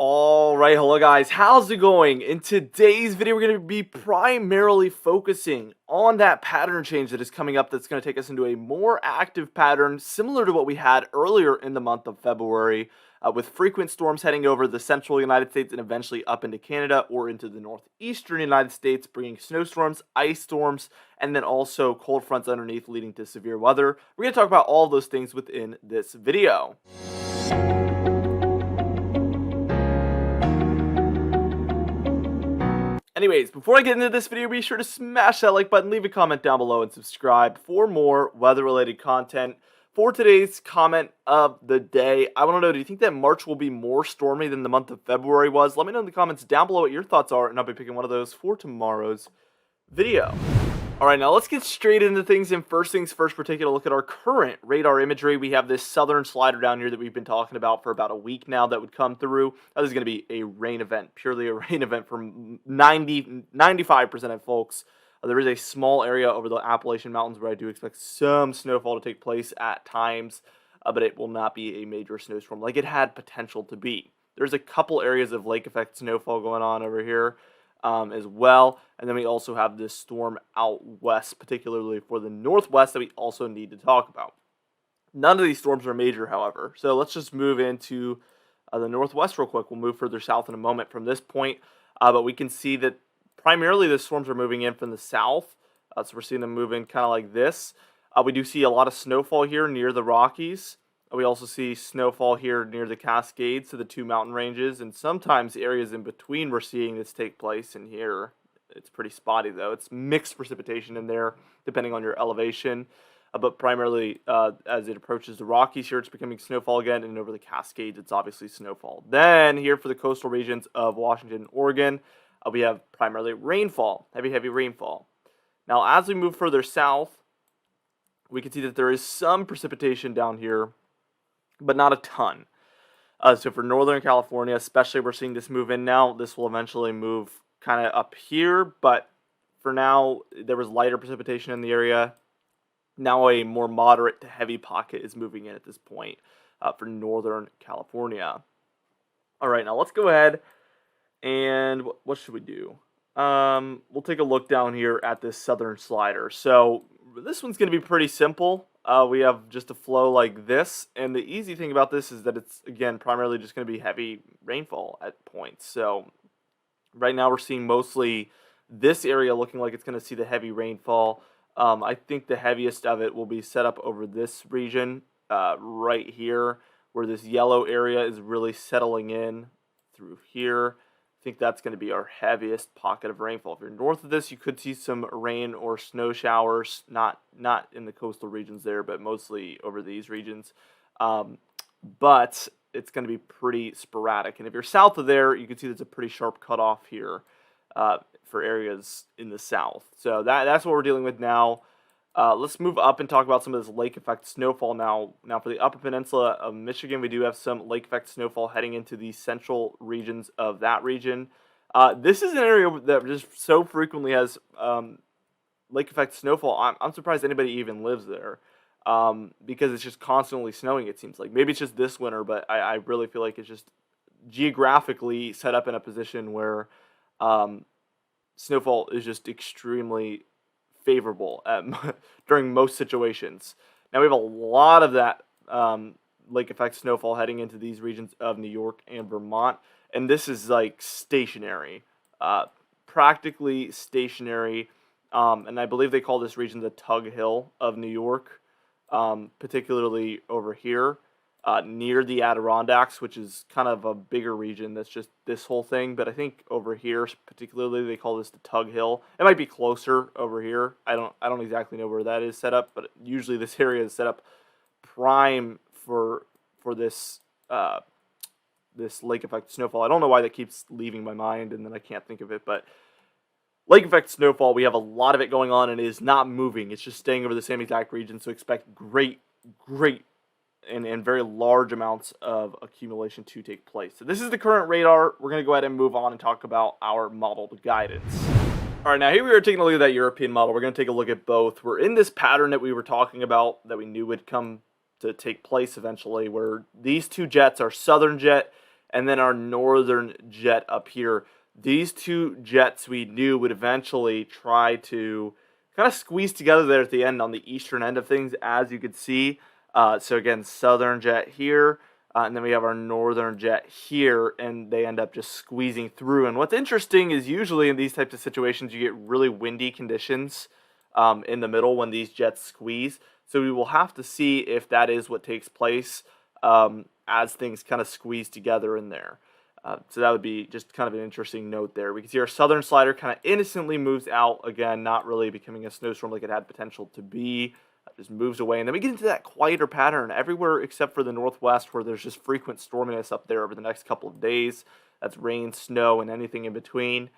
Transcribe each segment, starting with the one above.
Alright, hello guys, how's it going? In today's video, we're going to be primarily focusing on that pattern change that is coming up that's going to take us into a more active pattern, similar to what we had earlier in the month of February, with frequent storms heading over the central United States and eventually up into Canada or into the northeastern United States, bringing snowstorms, ice storms, and then also cold fronts underneath leading to severe weather. We're going to talk about all those things within this video. Anyways, before I get into this video, be sure to smash that like button, leave a comment down below, and subscribe for more weather-related content. For today's comment of the day, I want to know, do you think that March will be more stormy than the month of February was? Let me know in the comments down below what your thoughts are, and I'll be picking one of those for tomorrow's video. Alright, now let's get straight into things, and first things first, we're taking a look at our current radar imagery. We have this southern slider down here that we've been talking about for about a week now that would come through. This is going to be a rain event, purely a rain event for 95% of folks. There is a small area over the Appalachian Mountains where I do expect some snowfall to take place at times, but it will not be a major snowstorm like it had potential to be. There's a couple areas of lake effect snowfall going on over here as well, and then we also have this storm out west, particularly for the northwest, that we also need to talk about. None of these storms are major, however, so let's just move into the northwest real quick. We'll move further south in a moment from this point, but we can see that primarily the storms are moving in from the south, so we're seeing them move in kind of like this. We do see a lot of snowfall here near the Rockies. We also see snowfall here near the Cascades, so the two mountain ranges, and sometimes areas in between we're seeing this take place. And here, it's pretty spotty though. It's mixed precipitation in there, depending on your elevation, but primarily as it approaches the Rockies here, it's becoming snowfall again, and over the Cascades, it's obviously snowfall. Then here for the coastal regions of Washington and Oregon, we have primarily rainfall, heavy rainfall. Now, as we move further south, we can see that there is some precipitation down here, but not a ton. So for Northern California, especially, we're seeing this move in now. This will eventually move kind of up here, but for now, there was lighter precipitation in the area. Now a more moderate to heavy pocket is moving in at this point for Northern California. All right, now let's go ahead and what should we do? We'll take a look down here at this southern slider. So this one's going to be pretty simple. We have just a flow like this, and the easy thing about this is that it's, again, primarily just going to be heavy rainfall at points. So right now we're seeing mostly this area looking like it's going to see the heavy rainfall. I think the heaviest of it will be set up over this region right here, where this yellow area is really settling in through here. I think that's going to be our heaviest pocket of rainfall. If you're north of this, you could see some rain or snow showers, not in the coastal regions there, but mostly over these regions. But it's going to be pretty sporadic. And if you're south of there, you can see there's a pretty sharp cutoff here for areas in the south. So that's what we're dealing with now. Let's move up and talk about some of this lake effect snowfall now. Now for the upper peninsula of Michigan, we do have some lake effect snowfall heading into the central regions of that region. This is an area that just so frequently has lake effect snowfall. I'm surprised anybody even lives there because it's just constantly snowing, it seems like. Maybe it's just this winter, but I really feel like it's just geographically set up in a position where snowfall is just extremely favorable during most situations. Now we have a lot of that lake effect snowfall heading into these regions of New York and Vermont, and this is like stationary, practically stationary, and I believe they call this region the Tug Hill of New York, particularly over here near the Adirondacks, which is kind of a bigger region that's just this whole thing. But I think over here particularly they call this the Tug Hill. It might be closer over here. I don't exactly know where that is set up, but usually this area is set up prime for this this lake effect snowfall. I don't know why that keeps leaving my mind and then I can't think of it, but lake effect snowfall, we have a lot of it going on and it is not moving. It's just staying over the same exact region, so expect great and very large amounts of accumulation to take place. So this is the current radar. We're going to go ahead and move on and talk about our modeled guidance. All right, now here we are taking a look at that European model. We're going to take a look at both. We're in this pattern that we were talking about that we knew would come to take place eventually, where these two jets are southern jet and then our northern jet up here. These two jets we knew would eventually try to kind of squeeze together there at the end on the eastern end of things, as you could see. So again, southern jet here, and then we have our northern jet here, and they end up just squeezing through. And what's interesting is usually in these types of situations, you get really windy conditions in the middle when these jets squeeze. So we will have to see if that is what takes place as things kind of squeeze together in there. So that would be just kind of an interesting note there. We can see our southern slider kind of innocently moves out. Again, not really becoming a snowstorm like it had potential to be. Just moves away. And then we get into that quieter pattern everywhere except for the northwest, where there's just frequent storminess up there over the next couple of days. That's rain, snow, and anything in between.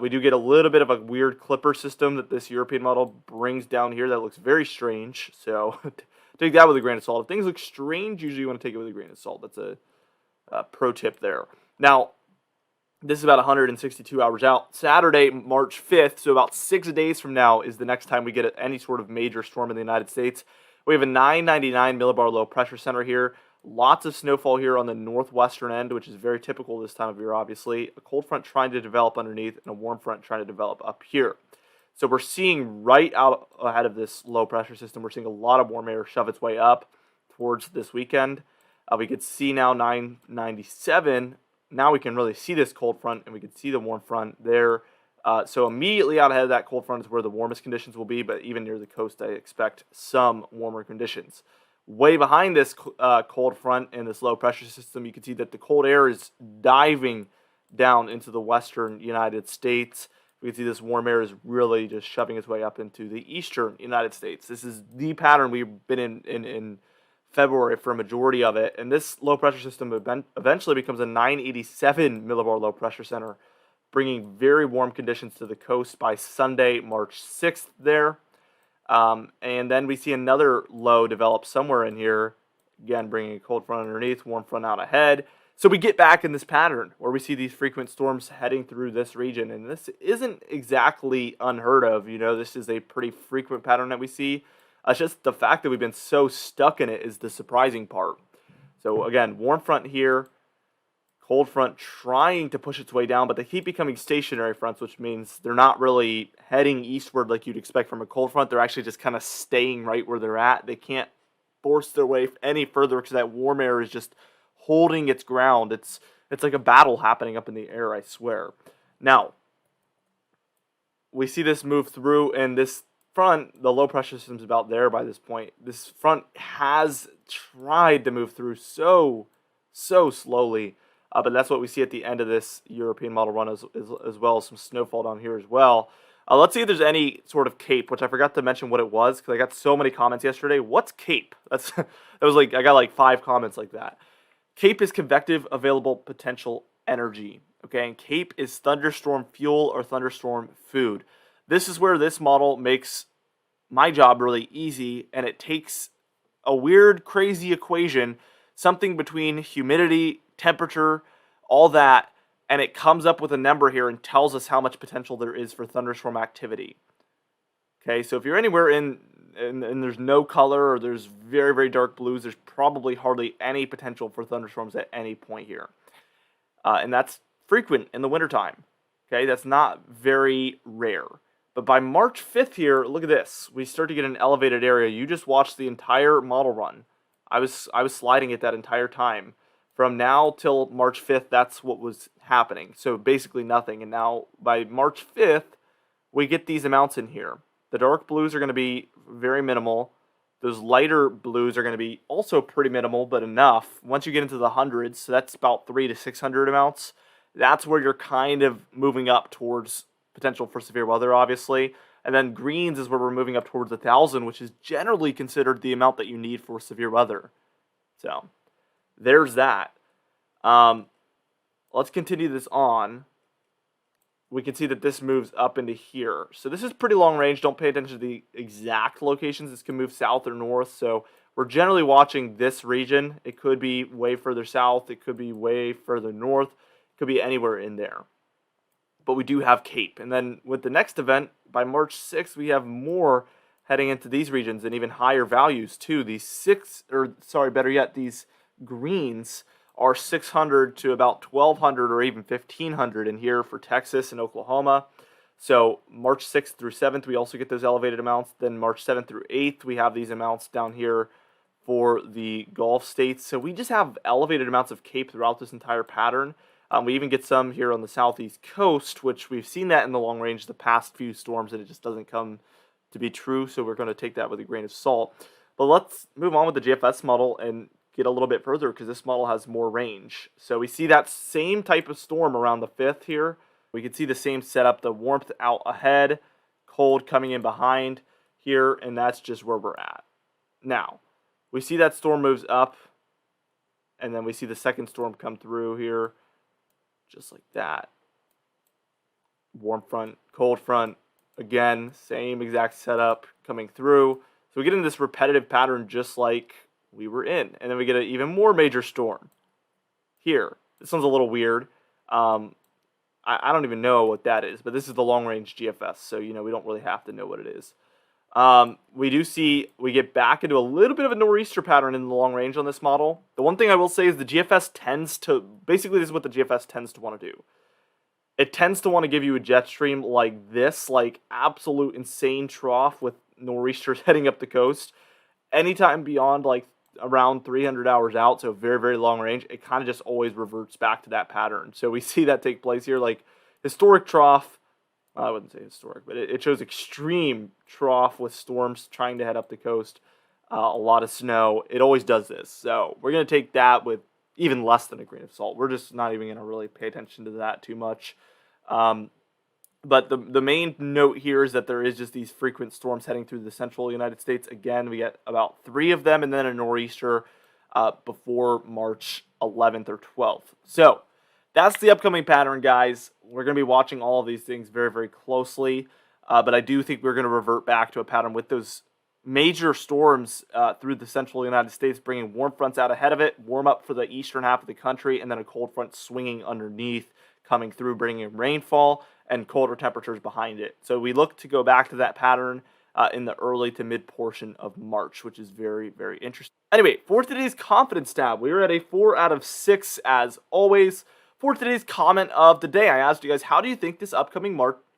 We do get a little bit of a weird clipper system that this European model brings down here that looks very strange. So take that with a grain of salt. If things look strange, usually you want to take it with a grain of salt. That's a pro tip there. Now, this is about 162 hours out. Saturday, March 5th, so about 6 days from now is the next time we get any sort of major storm in the United States. We have a 999 millibar low pressure center here. Lots of snowfall here on the northwestern end, which is very typical this time of year, obviously. A cold front trying to develop underneath and a warm front trying to develop up here. So we're seeing right out ahead of this low pressure system, we're seeing a lot of warm air shove its way up towards this weekend. We could see now 997. Now we can really see this cold front, and we can see the warm front there. So immediately out ahead of that cold front is where the warmest conditions will be, but even near the coast, I expect some warmer conditions. Way behind this cold front and this low pressure system, you can see that the cold air is diving down into the western United States. We can see this warm air is really just shoving its way up into the eastern United States. This is the pattern we've been in February for a majority of it, and this low pressure system eventually becomes a 987 millibar low pressure center, bringing very warm conditions to the coast by Sunday, March 6th there. And then we see another low develop somewhere in here, again bringing a cold front underneath, warm front out ahead. So we get back in this pattern where we see these frequent storms heading through this region, and this isn't exactly unheard of. You know, this is a pretty frequent pattern that we see. It's just the fact that we've been so stuck in it is the surprising part. So again, warm front here, cold front trying to push its way down, but they keep becoming stationary fronts, which means they're not really heading eastward like you'd expect from a cold front. They're actually just kind of staying right where they're at. They can't force their way any further because that warm air is just holding its ground. It's like a battle happening up in the air, I swear. Now, we see this move through, and this front, the low pressure system is about there by this point. This front has tried to move through so slowly, but that's what we see at the end of this European model run as well as some snowfall down here as well. Let's see if there's any sort of cape, which I forgot to mention what it was because I got so many comments yesterday. What's cape? That was like, I got like 5 comments like that. Cape is convective available potential energy. Okay, and cape is thunderstorm fuel or thunderstorm food. This is where this model makes my job really easy, and it takes a weird, crazy equation, something between humidity, temperature, all that, and it comes up with a number here and tells us how much potential there is for thunderstorm activity. Okay, so if you're anywhere and there's no color or there's very, very dark blues, there's probably hardly any potential for thunderstorms at any point here. And that's frequent in the wintertime. Okay, that's not very rare. But by March 5th here, look at this. We start to get an elevated area. You just watched the entire model run. I was sliding it that entire time. From now till March 5th, that's what was happening. So basically nothing. And now by March 5th, we get these amounts in here. The dark blues are going to be very minimal. Those lighter blues are going to be also pretty minimal, but enough. Once you get into the hundreds, so that's about 300 to 600 amounts, that's where you're kind of moving up towards potential for severe weather, obviously. And then greens is where we're moving up towards 1,000, which is generally considered the amount that you need for severe weather. So there's that. Let's continue this on. We can see that this moves up into here. So this is pretty long range. Don't pay attention to the exact locations. This can move south or north. So we're generally watching this region. It could be way further south. It could be way further north. It could be anywhere in there. But we do have Cape. And then with the next event, by March 6th, we have more heading into these regions and even higher values too. These better yet, these greens are 600 to about 1,200 or even 1,500 in here for Texas and Oklahoma. So March 6th through 7th, we also get those elevated amounts. Then March 7th through 8th, we have these amounts down here for the Gulf states. So we just have elevated amounts of CAPE throughout this entire pattern. We even get some here on the southeast coast, which we've seen that in the long range the past few storms, and it just doesn't come to be true. So we're going to take that with a grain of salt. But let's move on with the GFS model and get a little bit further because this model has more range. So we see that same type of storm around the 5th here. We can see the same setup, the warmth out ahead, cold coming in behind here, and that's just where we're at. Now, we see that storm moves up, and then we see the second storm come through here, just like that. Warm front, cold front, again, same exact setup coming through. So we get into this repetitive pattern just like we were in. And then we get an even more major storm here. This one's a little weird. I don't even know what that is, but this is the long-range GFS, so, we don't really have to know what it is. We do see we get back into a little bit of a nor'easter pattern in the long range on this model. The one thing I will say is the GFS tends to, basically this is what the GFS tends to want to do. It tends to want to give you a jet stream like this, like absolute insane trough with nor'easters heading up the coast. Anytime beyond like around 300 hours out, so very, very long range, it kind of just always reverts back to that pattern. So we see that take place here, like historic trough. I wouldn't say historic, but it shows extreme trough with storms trying to head up the coast. A lot of snow. It always does this. So we're going to take that with even less than a grain of salt. We're just not even going to really pay attention to that too much. But the main note here is that there is just these frequent storms heading through the central United States. Again, we get about 3 of them and then a nor'easter before March 11th or 12th. So that's the upcoming pattern, guys. We're going to be watching all of these things very, very closely. But I do think we're going to revert back to a pattern with those major storms through the central United States, bringing warm fronts out ahead of it, warm up for the eastern half of the country, and then a cold front swinging underneath, coming through, bringing rainfall and colder temperatures behind it. So we look to go back to that pattern in the early to mid portion of March, which is very, very interesting. Anyway, for today's confidence tab, we are at a 4 out of 6 as always. For today's comment of the day, I asked you guys, how do you think this upcoming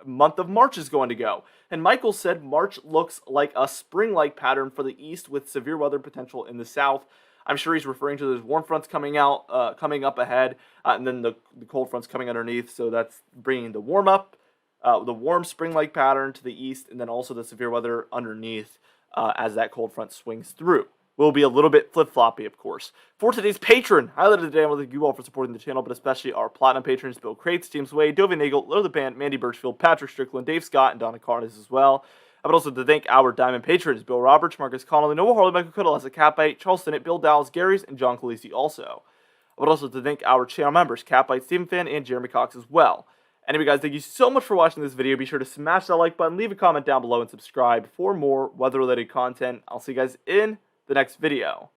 month of March is going to go? And Michael said March looks like a spring-like pattern for the east with severe weather potential in the south. I'm sure he's referring to those warm fronts coming up ahead, and then the cold fronts coming underneath. So that's bringing the warm spring-like pattern to the east, and then also the severe weather underneath as that cold front swings through. Will be a little bit flip-floppy, of course. For today's patron, highlight of the day, I want to thank you all for supporting the channel, but especially our platinum patrons, Bill Crates, James Wade, Dovey Nagel, Lil the Band, Mandy Birchfield, Patrick Strickland, Dave Scott, and Donna Carnes as well. I would also to thank our diamond patrons, Bill Roberts, Marcus Connolly, Noah Harley, Michael Cuddle, Asa Catbite, Charles Stinnett, Bill Dallas, Gary's, and John Calisi also. I would also to thank our channel members, Catbite, Stephen Fan, and Jeremy Cox as well. Anyway, guys, thank you so much for watching this video. Be sure to smash that like button, leave a comment down below, and subscribe for more weather-related content. I'll see you guys in the next video.